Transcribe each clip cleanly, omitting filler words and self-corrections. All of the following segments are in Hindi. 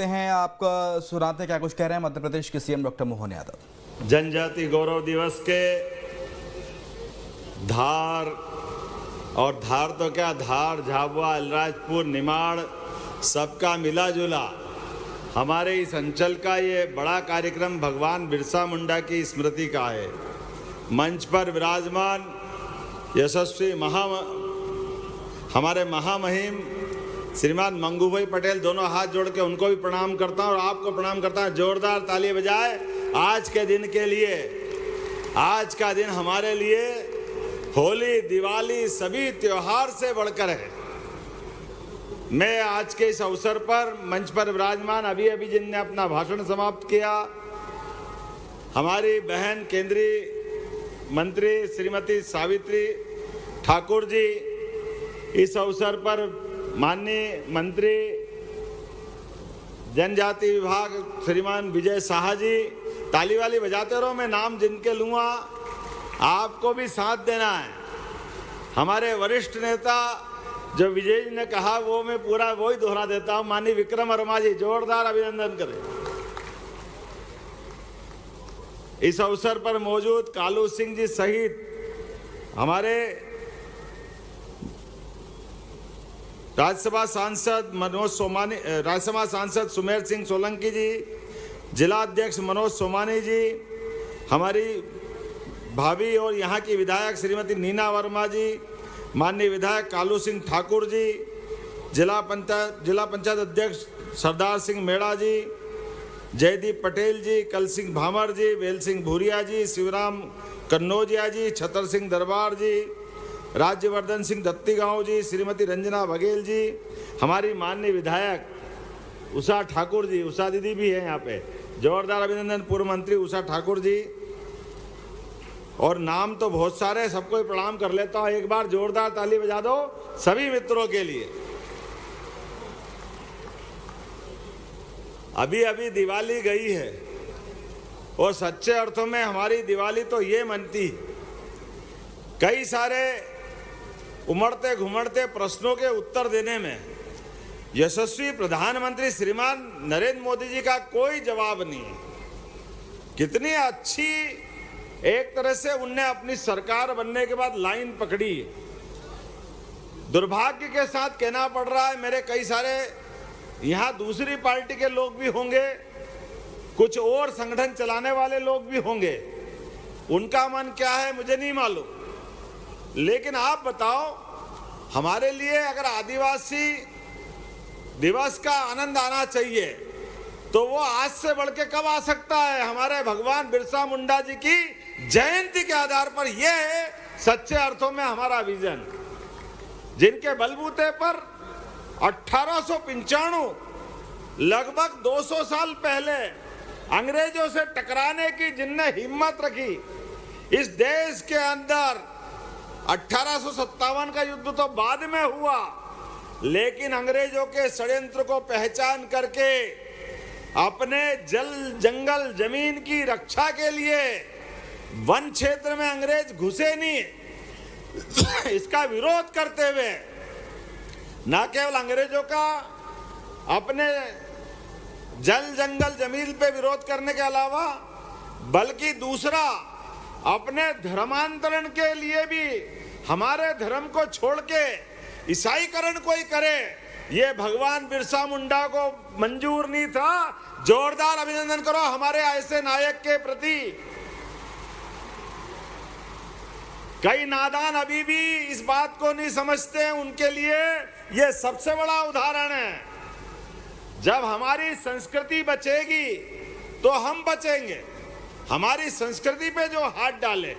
लेते हैं, आपका सुनाते हैं क्या कुछ कह रहे हैं मध्य प्रदेश के सीएम डॉक्टर मोहन यादव। जनजाति गौरव दिवस के धार और धार तो क्या, धार, झाबुआ, अलीराजपुर, निमाड़ सबका मिला जुला हमारे इस अंचल का ये बड़ा कार्यक्रम भगवान बिरसा मुंडा की स्मृति का है। मंच पर विराजमान यशस्वी हमारे महामहिम श्रीमान मंगूभाई पटेल, दोनों हाथ जोड़ के उनको भी प्रणाम करता हूं और आपको प्रणाम करता हूं। जोरदार ताली बजाए आज के दिन के लिए। आज का दिन हमारे लिए होली, दिवाली सभी त्योहार से बढ़कर है। मैं आज के इस अवसर पर मंच पर विराजमान अभी जिनने अपना भाषण समाप्त किया, हमारी बहन केंद्रीय मंत्री श्रीमती सावित्री ठाकुर जी, इस अवसर पर माननीय मंत्री जनजाति विभाग श्रीमान विजय शाह जी, ताली वाली बजाते रहो, मैं नाम जिनके लूँगा आपको भी साथ देना है। हमारे वरिष्ठ नेता जो विजय जी ने कहा वो मैं पूरा वही दोहरा देता हूँ। माननीय विक्रम वर्मा जी, जोरदार अभिनंदन करें। इस अवसर पर मौजूद कालू सिंह जी सहित हमारे राज्यसभा सांसद मनोज सोमानी, राज्यसभा सांसद सुमेर सिंह सोलंकी जी, जिला अध्यक्ष मनोज सोमानी जी, हमारी भाभी और यहाँ की विधायक श्रीमती नीना वर्मा जी, माननीय विधायक कालू सिंह ठाकुर जी, जिला पंचायत अध्यक्ष सरदार सिंह मेड़ा जी, जयदीप पटेल जी, कल सिंह भामर जी, वेल सिंह भूरिया जी, शिवराम कन्नौजिया जी, छतर सिंह दरबार जी, राज्यवर्धन सिंह दत्तीगांव जी, श्रीमती रंजना बघेल जी, हमारी माननीय विधायक उषा ठाकुर जी, उषा दीदी भी है यहाँ पे, जोरदार अभिनंदन। पूर्व मंत्री उषा ठाकुर जी, और नाम तो बहुत सारे, सबको प्रणाम कर लेता हूँ। एक बार जोरदार ताली बजा दो सभी मित्रों के लिए। अभी दिवाली गई है और सच्चे अर्थों में हमारी दिवाली तो ये मनती, कई सारे उमड़ते घुमड़ते प्रश्नों के उत्तर देने में यशस्वी प्रधानमंत्री श्रीमान नरेंद्र मोदी जी का कोई जवाब नहीं है। कितनी अच्छी एक तरह से उनने अपनी सरकार बनने के बाद लाइन पकड़ी। दुर्भाग्य के साथ कहना पड़ रहा है, मेरे कई सारे यहाँ दूसरी पार्टी के लोग भी होंगे, कुछ और संगठन चलाने वाले लोग भी होंगे, उनका मन क्या है मुझे नहीं मालूम। लेकिन आप बताओ, हमारे लिए अगर आदिवासी दिवस का आनंद आना चाहिए तो वो आज से बढ़ के कब आ सकता है? हमारे भगवान बिरसा मुंडा जी की जयंती के आधार पर यह है सच्चे अर्थों में हमारा विजन, जिनके बलबूते पर 1895 लगभग 200 साल पहले अंग्रेजों से टकराने की जिनने हिम्मत रखी, इस देश के अंदर 1857 का युद्ध तो बाद में हुआ, लेकिन अंग्रेजों के षड्यंत्र को पहचान करके अपने जल जंगल जमीन की रक्षा के लिए वन क्षेत्र में अंग्रेज घुसे नहीं, इसका विरोध करते हुए न केवल अंग्रेजों का अपने जल जंगल जमीन पे विरोध करने के अलावा, बल्कि दूसरा अपने धर्मांतरण के लिए भी हमारे धर्म को छोड़ के ईसाईकरण कोई करे, ये भगवान बिरसा मुंडा को मंजूर नहीं था। जोरदार अभिनंदन करो हमारे ऐसे नायक के प्रति। कई नादान अभी भी इस बात को नहीं समझते हैं, उनके लिए ये सबसे बड़ा उदाहरण है। जब हमारी संस्कृति बचेगी तो हम बचेंगे। हमारी संस्कृति पे जो हाथ डाले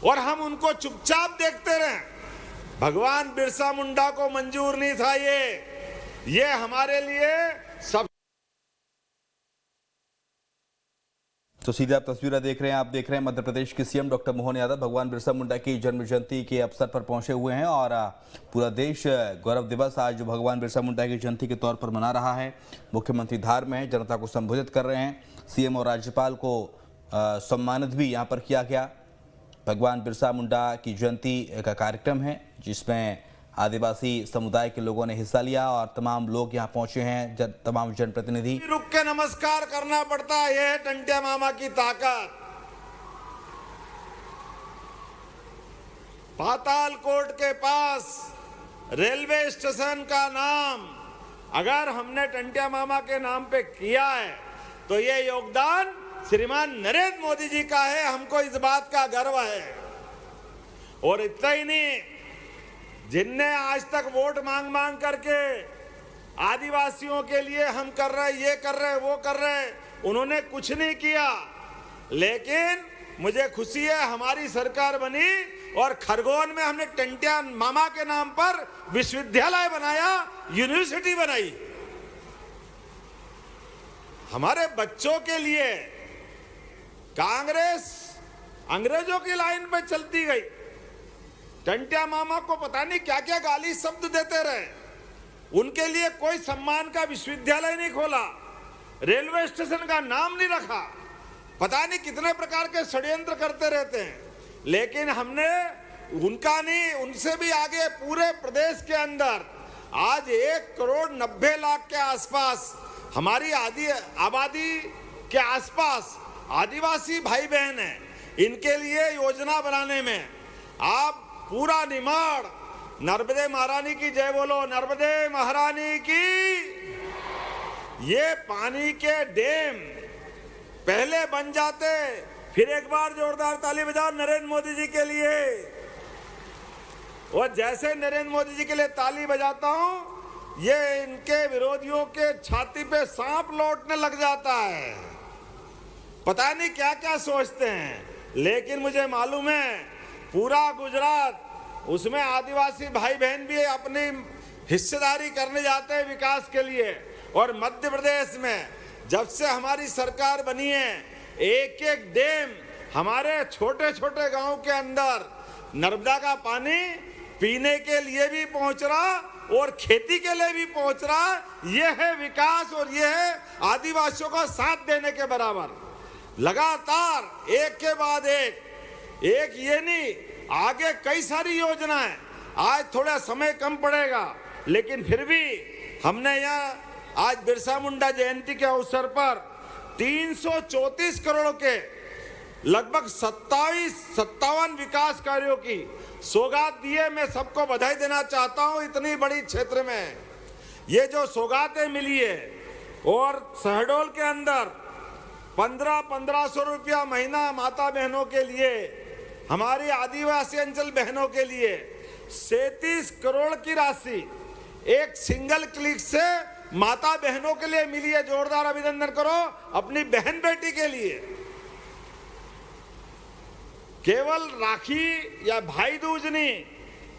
और हम उनको चुपचाप देखते रहे, भगवान बिरसा मुंडा को मंजूर नहीं था। ये हमारे लिए सब। तो सीधे आप तस्वीरें देख रहे हैं, आप देख रहे हैं मध्य प्रदेश के सीएम डॉक्टर मोहन यादव भगवान बिरसा मुंडा की जन्म जयंती के अवसर पर पहुंचे हुए हैं और पूरा देश गौरव दिवस आज भगवान बिरसा मुंडा की जयंती के तौर पर मना रहा है। मुख्यमंत्री धार में है, जनता को संबोधित कर रहे हैं। सीएम और राज्यपाल को सम्मानित भी यहाँ पर किया गया। भगवान बिरसा मुंडा की जयंती का कार्यक्रम है जिसमें आदिवासी समुदाय के लोगों ने हिस्सा लिया और तमाम लोग यहाँ पहुंचे हैं, तमाम जनप्रतिनिधि। रुक के नमस्कार करना पड़ता है, यह है टंट्या मामा की ताकत। पातालकोट के पास रेलवे स्टेशन का नाम अगर हमने टंट्या मामा के नाम पे किया है तो ये योगदान श्रीमान नरेंद्र मोदी जी का है। हमको इस बात का गर्व है। और इतना ही नहीं, जिनने आज तक वोट मांग मांग करके आदिवासियों के लिए हम कर रहे, ये कर रहे, वो कर रहे, उन्होंने कुछ नहीं किया। लेकिन मुझे खुशी है हमारी सरकार बनी और खरगोन में हमने टंट्या मामा के नाम पर विश्वविद्यालय बनाया, यूनिवर्सिटी बनाई। हमारे बच्चों के लिए कांग्रेस अंग्रेजों की लाइन पे चलती गई। टंट्या मामा को पता नहीं क्या क्या गाली शब्द देते रहे। उनके लिए कोई सम्मान का विश्वविद्यालय नहीं खोला, रेलवे स्टेशन का नाम नहीं रखा, पता नहीं कितने प्रकार के षड्यंत्र करते रहते हैं। लेकिन हमने उनका नहीं, उनसे भी आगे पूरे प्रदेश के अंदर आज 1,90,00,000 के आसपास हमारी आबादी के आसपास आदिवासी भाई बहन हैं। इनके लिए योजना बनाने में आप पूरा निमाड़, नर्मदे महारानी की जय बोलो, नर्मदे महारानी की। ये पानी के डैम पहले बन जाते, फिर एक बार जोरदार ताली बजाओ नरेंद्र मोदी जी के लिए। और जैसे नरेंद्र मोदी जी के लिए ताली बजाता हूं, ये इनके विरोधियों के छाती पे सांप लौटने लग जाता है। पता नहीं क्या क्या सोचते हैं। लेकिन मुझे मालूम है पूरा गुजरात, उसमें आदिवासी भाई बहन भी अपनी हिस्सेदारी करने जाते हैं विकास के लिए। और मध्य प्रदेश में जब से हमारी सरकार बनी है, एक एक डैम हमारे छोटे छोटे गांव के अंदर नर्मदा का पानी पीने के लिए भी पहुंच रहा और खेती के लिए भी पहुंच रहा। यह है विकास और यह है आदिवासियों का साथ देने के बराबर। लगातार एक के बाद एक ये नहीं, आगे कई सारी योजनाएं। आज थोड़ा समय कम पड़ेगा, लेकिन फिर भी हमने यहाँ आज बिरसा मुंडा जयंती के अवसर पर 334 करोड़ के लगभग 57 विकास कार्यों की सौगात दिए। मैं सबको बधाई देना चाहता हूं। इतनी बड़ी क्षेत्र में ये जो सौगातें मिली है, और शहडोल के अंदर 1500 रुपया महीना माता बहनों के लिए, हमारी आदिवासी अंचल बहनों के लिए 37 करोड़ की राशि एक सिंगल क्लिक से माता बहनों के लिए मिली है। जोरदार अभिनंदन करो अपनी बहन बेटी के लिए। केवल राखी या भाई दूज नहीं,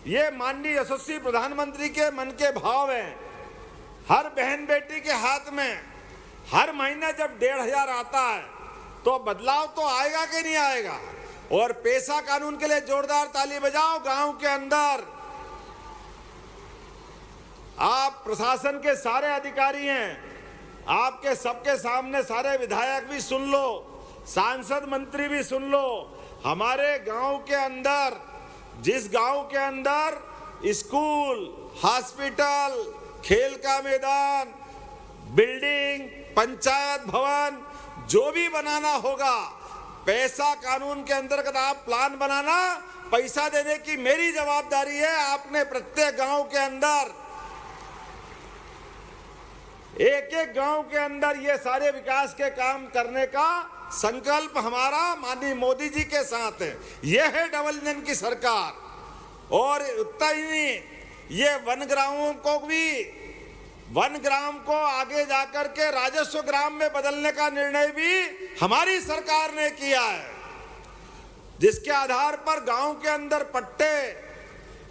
ये माननीय यशस्वी प्रधानमंत्री के मन के भाव हैं। हर बहन बेटी के हाथ में हर महीने जब 1,500 आता है तो बदलाव तो आएगा कि नहीं आएगा। और पेशा कानून के लिए जोरदार ताली बजाओ। गांव के अंदर आप प्रशासन के सारे अधिकारी हैं, आपके सबके सामने सारे विधायक भी सुन लो, सांसद मंत्री भी सुन लो। हमारे गांव के अंदर, जिस गांव के अंदर स्कूल, हॉस्पिटल, खेल का मैदान, बिल्डिंग, पंचायत भवन जो भी बनाना होगा, पैसा कानून के अंतर्गत आप प्लान बनाना, पैसा देने की मेरी जवाबदारी है। आपने प्रत्येक गांव के अंदर, एक एक गांव के अंदर ये सारे विकास के काम करने का संकल्प हमारा माननीय मोदी जी के साथ है। यह है डबल इंजन की सरकार। और उतना ही नहीं, ये वन ग्राम को आगे जाकर के राजस्व ग्राम में बदलने का निर्णय भी हमारी सरकार ने किया है, जिसके आधार पर गांव के अंदर पट्टे,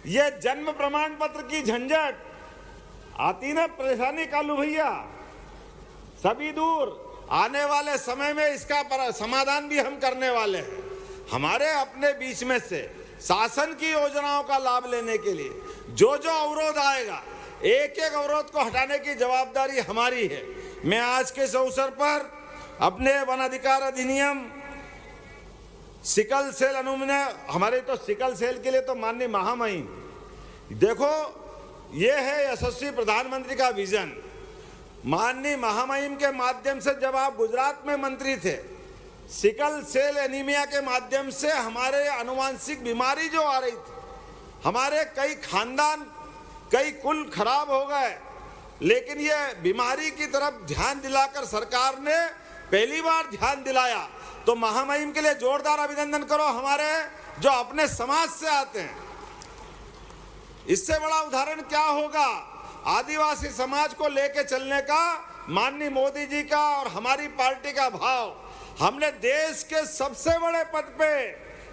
ये जन्म प्रमाण पत्र की झंझट आती ना, परेशानी कालू भैया, सभी दूर। आने वाले समय में इसका समाधान भी हम करने वाले हैं। हमारे अपने बीच में से शासन की योजनाओं का लाभ लेने के लिए जो जो अवरोध आएगा, एक एक अवरोध को हटाने की जवाबदारी हमारी है। मैं आज के इस अवसर पर अपने वन अधिकार अधिनियम, सिकल सेल अनुमन्य, हमारे तो सिकल सेल के लिए तो माननीय महामहिम, देखो ये है यशस्वी प्रधानमंत्री का विजन। माननीय महामहिम के माध्यम से जब आप गुजरात में मंत्री थे, सिकल सेल एनीमिया के माध्यम से हमारे अनुवांशिक बीमारी जो आ रही थी, हमारे कई खानदान, कई कुल खराब हो गए, लेकिन ये बीमारी की तरफ ध्यान दिलाकर सरकार ने पहली बार ध्यान दिलाया। तो महामहिम के लिए जोरदार अभिनंदन करो, हमारे जो अपने समाज से आते हैं। इससे बड़ा उदाहरण क्या होगा आदिवासी समाज को लेके चलने का, माननीय मोदी जी का और हमारी पार्टी का भाव। हमने देश के सबसे बड़े पद पे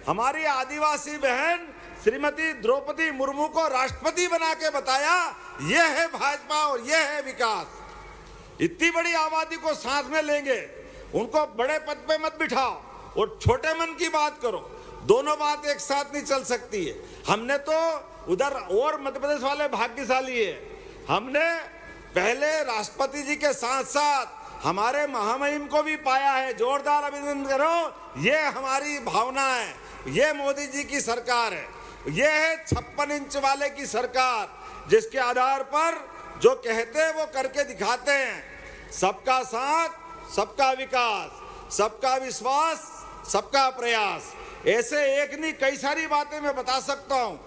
हमारी आदिवासी बहन श्रीमती द्रौपदी मुर्मू को राष्ट्रपति बना के बताया, यह है भाजपा और यह है विकास। इतनी बड़ी आबादी को साथ में लेंगे, उनको बड़े पद पे मत बिठाओ और छोटे मन की बात करो, दोनों बात एक साथ नहीं चल सकती है। हमने तो उधर और मध्य प्रदेश वाले भाग्यशाली है, हमने पहले राष्ट्रपति जी के साथ साथ हमारे महामहिम को भी पाया है। जोरदार अभिनंदन करो, ये हमारी भावना है, ये मोदी जी की सरकार है, ये है 56 इंच वाले की सरकार, जिसके आधार पर जो कहते हैं वो करके दिखाते हैं। सबका साथ, सबका विकास, सबका विश्वास, सबका प्रयास, ऐसे एक नहीं कई सारी बातें मैं बता सकता हूं।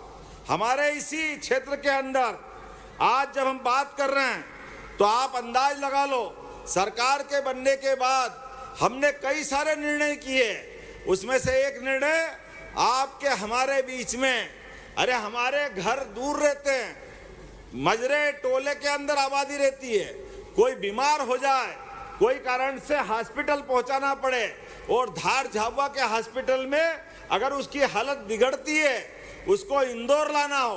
हमारे इसी क्षेत्र के अंदर आज जब हम बात कर रहे हैं तो आप अंदाज लगा लो, सरकार के बनने के बाद हमने कई सारे निर्णय किए। उसमें से एक निर्णय आपके हमारे बीच में, अरे हमारे घर दूर रहते हैं, मजरे टोले के अंदर आबादी रहती है, कोई बीमार हो जाए, कोई कारण से हॉस्पिटल पहुंचाना पड़े और धार झाबुआ के हॉस्पिटल में अगर उसकी हालत बिगड़ती है, उसको इंदौर लाना हो,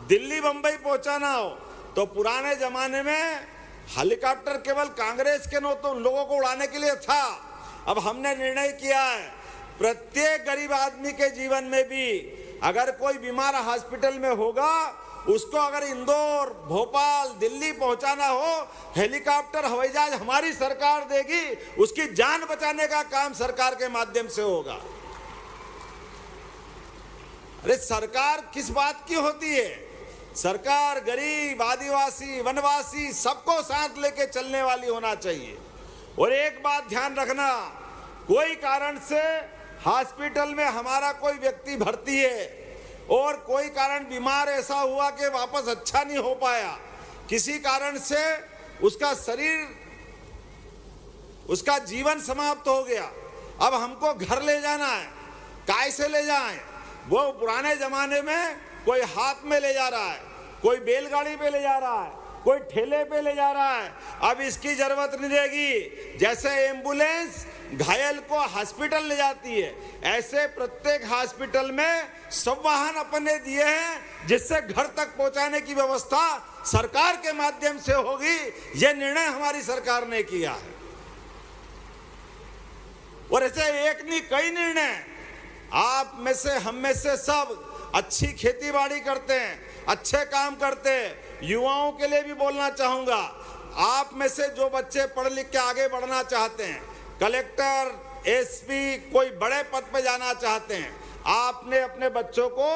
दिल्ली बंबई पहुंचाना हो, तो पुराने जमाने में हेलीकॉप्टर केवल कांग्रेस के तो लोगों को उड़ाने के लिए था। अब हमने निर्णय किया है प्रत्येक गरीब आदमी के जीवन में भी अगर कोई बीमार हॉस्पिटल में होगा, उसको अगर इंदौर, भोपाल, दिल्ली पहुंचाना हो, हेलीकॉप्टर, हवाई जहाज हमारी सरकार देगी, उसकी जान बचाने का काम सरकार के माध्यम से होगा। अरे सरकार किस बात की होती है? सरकार गरीब, आदिवासी, वनवासी सबको साथ लेके चलने वाली होना चाहिए। और एक बात ध्यान रखना, कोई कारण से हॉस्पिटल में हमारा कोई व्यक्ति भर्ती है और कोई कारण बीमार ऐसा हुआ कि वापस अच्छा नहीं हो पाया, किसी कारण से उसका शरीर, उसका जीवन समाप्त हो गया, अब हमको घर ले जाना है, कैसे ले जाएं? वो पुराने जमाने में कोई हाथ में ले जा रहा है, कोई बैलगाड़ी पे ले जा रहा है, कोई ठेले पे ले जा रहा है। अब इसकी जरूरत नहीं रहेगी। जैसे एम्बुलेंस घायल को हॉस्पिटल ले जाती है, ऐसे प्रत्येक हॉस्पिटल में सब वाहन अपने दिए हैं, जिससे घर तक पहुंचाने की व्यवस्था सरकार के माध्यम से होगी। यह निर्णय हमारी सरकार ने किया है। और ऐसे एक नहीं कई निर्णय, आप में से, हम में से सब अच्छी खेती बाड़ी करते हैं, अच्छे काम करते हैं। युवाओं के लिए भी बोलना चाहूंगा, आप में से जो बच्चे पढ़ लिख के आगे बढ़ना चाहते हैं, कलेक्टर, एसपी, कोई बड़े पद पर जाना चाहते हैं, आपने अपने बच्चों को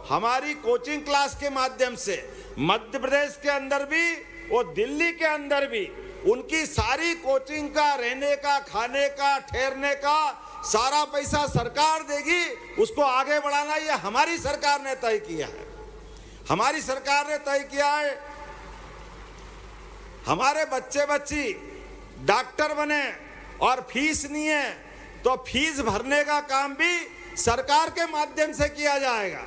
हमारी कोचिंग क्लास के माध्यम से मध्य प्रदेश के अंदर भी और दिल्ली के अंदर भी उनकी सारी कोचिंग का, रहने का, खाने का, ठहरने का सारा पैसा सरकार देगी। उसको आगे बढ़ाना ये हमारी सरकार ने तय किया है। हमारी सरकार ने तय किया है हमारे बच्चे बच्ची डॉक्टर बने और फीस नहीं है तो फीस भरने का काम भी सरकार के माध्यम से किया जाएगा।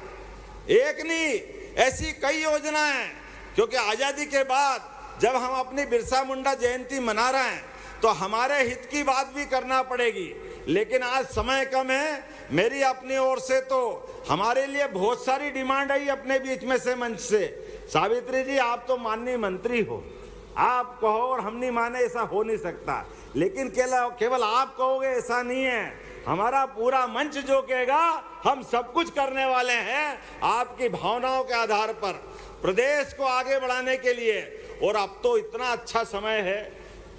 एक नहीं, ऐसी कई योजनाएं हैं, क्योंकि आजादी के बाद जब हम अपनी बिरसा मुंडा जयंती मना रहे हैं तो हमारे हित की बात भी करना पड़ेगी। लेकिन आज समय कम है, मेरी अपनी ओर से तो हमारे लिए बहुत सारी डिमांड आई अपने बीच में से मंच से। सावित्री जी, आप तो माननीय मंत्री हो, आप कहो और हम नहीं माने, ऐसा हो नहीं सकता। लेकिन केवल आप कहोगे ऐसा नहीं है, हमारा पूरा मंच जो कहेगा हम सब कुछ करने वाले हैं आपकी भावनाओं के आधार पर प्रदेश को आगे बढ़ाने के लिए। और अब तो इतना अच्छा समय है,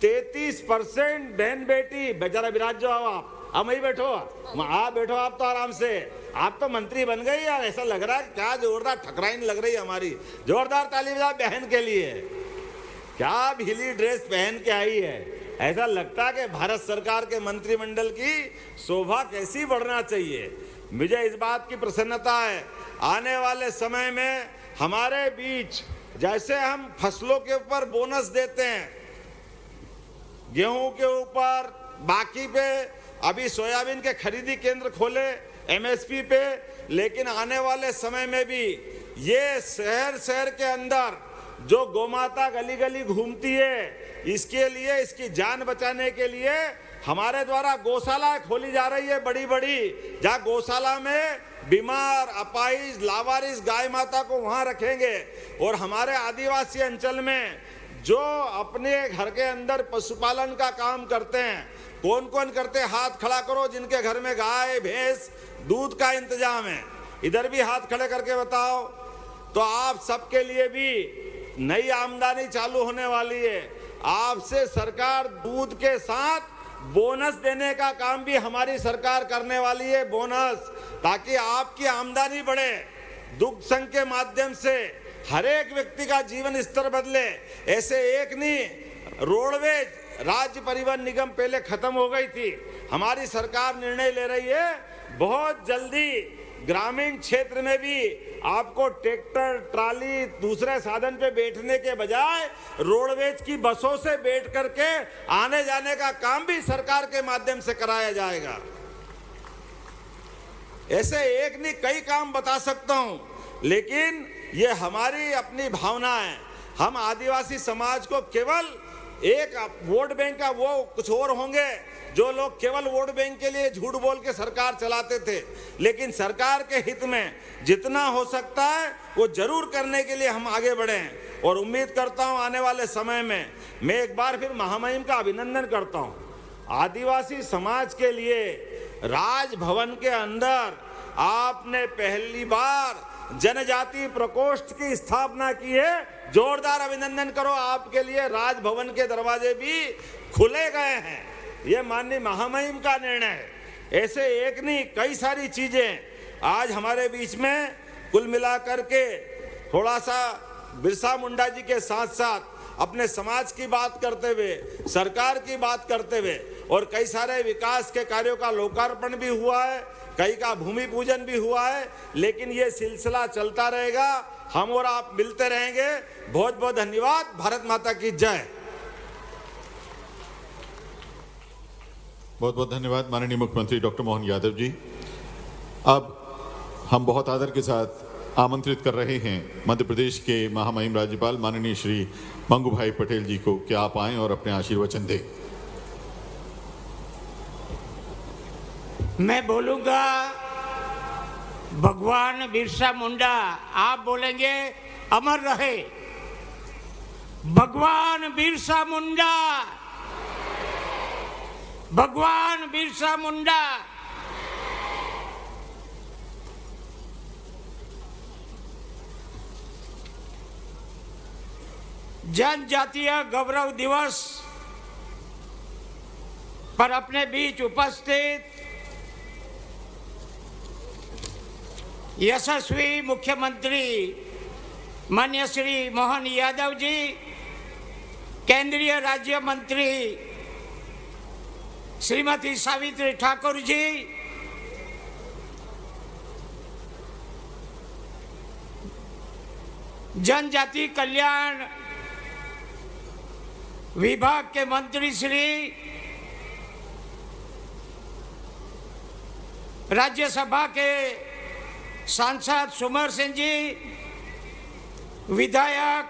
33% बहन बेटी, बेचारा विराज जाओ आप वहीं बैठो, आप बैठो, आप तो आराम से आप तो मंत्री बन गई यार, ऐसा लग रहा है क्या जोरदार ठकराइन लग रही है हमारी। जोरदार ताली बजाओ बहन के लिए। क्या भीली ड्रेस पहन के आई है, ऐसा लगता है कि भारत सरकार के मंत्रिमंडल की शोभा कैसी बढ़ना चाहिए। मुझे इस बात की प्रसन्नता है, आने वाले समय में हमारे बीच जैसे हम फसलों के ऊपर बोनस देते हैं, गेहूं के ऊपर, बाकी पे, अभी सोयाबीन के खरीदी केंद्र खोले एमएसपी पे, लेकिन आने वाले समय में भी ये शहर शहर के अंदर जो गोमाता गली गली घूमती है, इसके लिए, इसकी जान बचाने के लिए हमारे द्वारा गौशाला खोली जा रही है बड़ी बड़ी, जहाँ गौशाला में बीमार, अपाहिज, लावारिस गाय माता को वहाँ रखेंगे। और हमारे आदिवासी अंचल में जो अपने घर के अंदर पशुपालन का काम करते हैं, कौन कौन करते हैं, हाथ खड़ा करो जिनके घर में गाय भैंस दूध का इंतजाम है, इधर भी हाथ खड़े करके बताओ। तो आप सबके लिए भी नई आमदनी चालू होने वाली है। आपसे सरकार दूध के साथ बोनस देने का काम भी हमारी सरकार करने वाली है, बोनस, ताकि आपकी आमदनी बढ़े। दुग्ध संघ के माध्यम से हर एक व्यक्ति का जीवन स्तर बदले। ऐसे एक नहीं, रोडवेज, राज्य परिवहन निगम पहले खत्म हो गई थी, हमारी सरकार निर्णय ले रही है बहुत जल्दी ग्रामीण क्षेत्र में भी आपको ट्रैक्टर, ट्राली, दूसरे साधन पे बैठने के बजाय रोडवेज की बसों से बैठ करके आने जाने का काम भी सरकार के माध्यम से कराया जाएगा। ऐसे एक नहीं कई काम बता सकता हूं, लेकिन ये हमारी अपनी भावना है। हम आदिवासी समाज को केवल एक वोट बैंक का, वो कुछ और होंगे जो लोग केवल वोट बैंक के लिए झूठ बोल के सरकार चलाते थे, लेकिन सरकार के हित में जितना हो सकता है वो जरूर करने के लिए हम आगे बढ़ें। और उम्मीद करता हूं आने वाले समय में मैं एक बार फिर महामहिम का अभिनंदन करता हूं। आदिवासी समाज के लिए राजभवन के अंदर आपने पहली बार जनजाति प्रकोष्ठ की स्थापना की है। जोरदार अभिनंदन करो आपके लिए। राजभवन के दरवाजे भी खुले गए हैं, ये माननीय महामहिम का निर्णय है। ऐसे एक नहीं कई सारी चीजें आज हमारे बीच में कुल मिलाकर के थोड़ा सा बिरसा मुंडा जी के साथ साथ अपने समाज की बात करते हुए, सरकार की बात करते हुए, और कई सारे विकास के कार्यों का लोकार्पण भी हुआ है, कई का भूमि पूजन भी हुआ है, लेकिन ये सिलसिला चलता रहेगा। हम और आप मिलते रहेंगे। बहुत बहुत धन्यवाद। भारत माता की जय। बहुत बहुत धन्यवाद माननीय मुख्यमंत्री डॉक्टर मोहन यादव जी। अब हम बहुत आदर के साथ आमंत्रित कर रहे हैं मध्य प्रदेश के महामहिम राज्यपाल माननीय श्री मंगू भाई पटेल जी को कि आप आएं और अपने आशीर्वचन दें। मैं बोलूंगा भगवान बिरसा मुंडा, आप बोलेंगे अमर रहे। भगवान बिरसा मुंडा, भगवान बिरसा मुंडा। जनजातीय गौरव दिवस पर अपने बीच उपस्थित यशस्वी मुख्यमंत्री माननीय श्री मोहन यादव जी, केंद्रीय राज्य मंत्री श्रीमती सावित्री ठाकुर जी, जनजाति कल्याण विभाग के मंत्री श्री, राज्यसभा के सांसद सुमेर सिंह जी, विधायक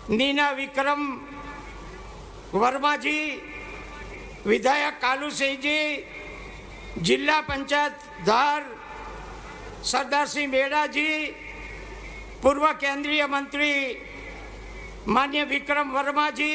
नीना विक्रम वर्मा जी, विधायक कालू सिंह जी, जिला पंचायत धार सरदार सिंह बेड़ा जी, पूर्व केंद्रीय मंत्री माननीय विक्रम वर्मा जी,